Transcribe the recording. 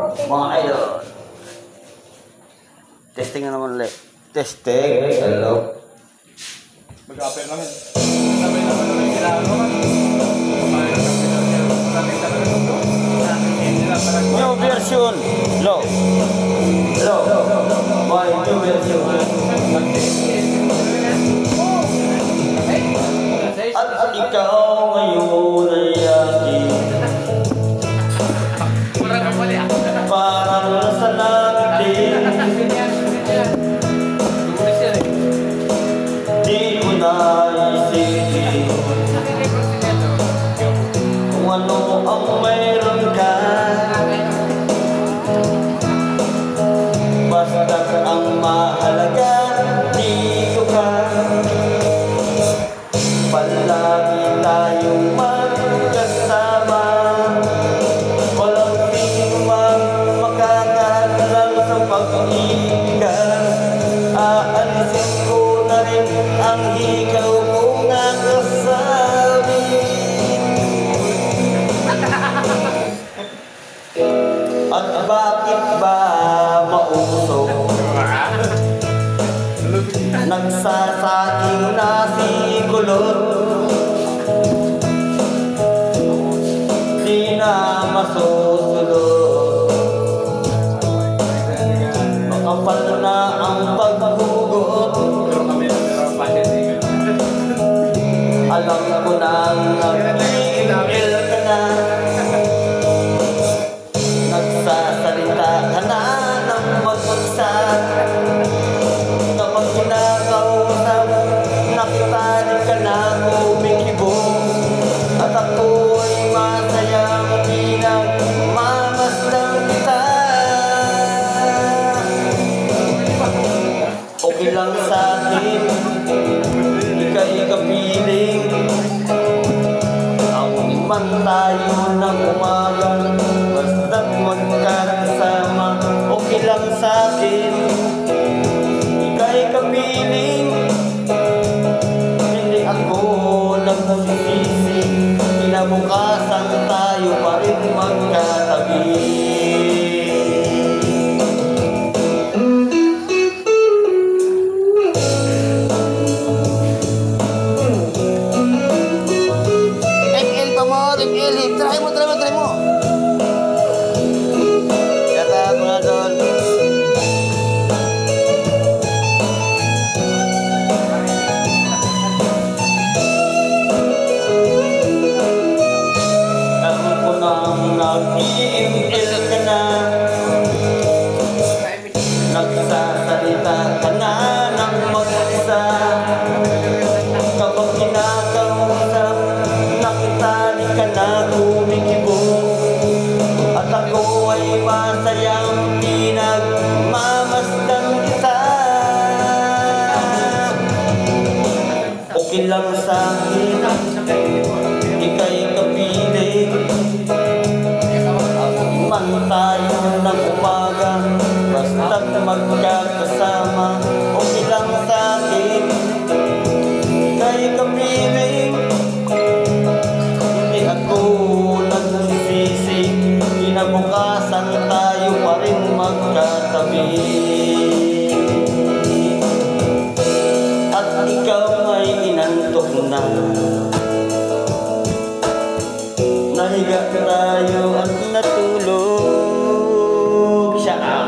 Mga idol. Testing na naman ulit. Testing. Hello. Mag-apel namin. Sabay naman namin ginagawa. New version. Low. Low. Why new version? At ikaw ngayon ay aking parang nasa langit. Di ko na isipin kung ano ang mayroon ka. Basta't ang mahalaga dito ka. Palagi tayong magkasama. Walang sino man makakalalang sa pag-ibigan. Aalisin ko na rin ang ikaw kong nakasabi. At bakit ba mausok? Nagsasaging na si kulot. Di na masusulot. Makapal na ang paghugot. Alam ko na nag-iingil ka na. Nagsasalita ka na ng mag-isa. Kapag kinakausap, nakitalik ka na kumikibong. At ako'y masayang pinagmamasdan kita. Okay lang sa'kin, ika'y kapiling. Awin man tayo ng umaga, basta't magkakasama. Okay lang sa'kin, ika'y kapiling. Hindi ako nagsisisi, kinabukasan tayo pa rin magkatabi. Try mo. Kata mga doon. Alam ko nang nag-iingil ka na. Nagsasalita ka na ng mag-isa. Kapag kinakausap, nakitalik ka na kumikibong. At ako ay masayang pinagmamasdan kita. Okay lang sa'kin, ika'y kapiling. Man tayo ng umaga, basta't magkakasama. Okay lang sa'kin, ika'y kapiling. Hindi ako nagsisisi, kinabukasan tayo pa rin magkatabi. At ikaw ay inantok na. Nahiga tayo at natulog siya.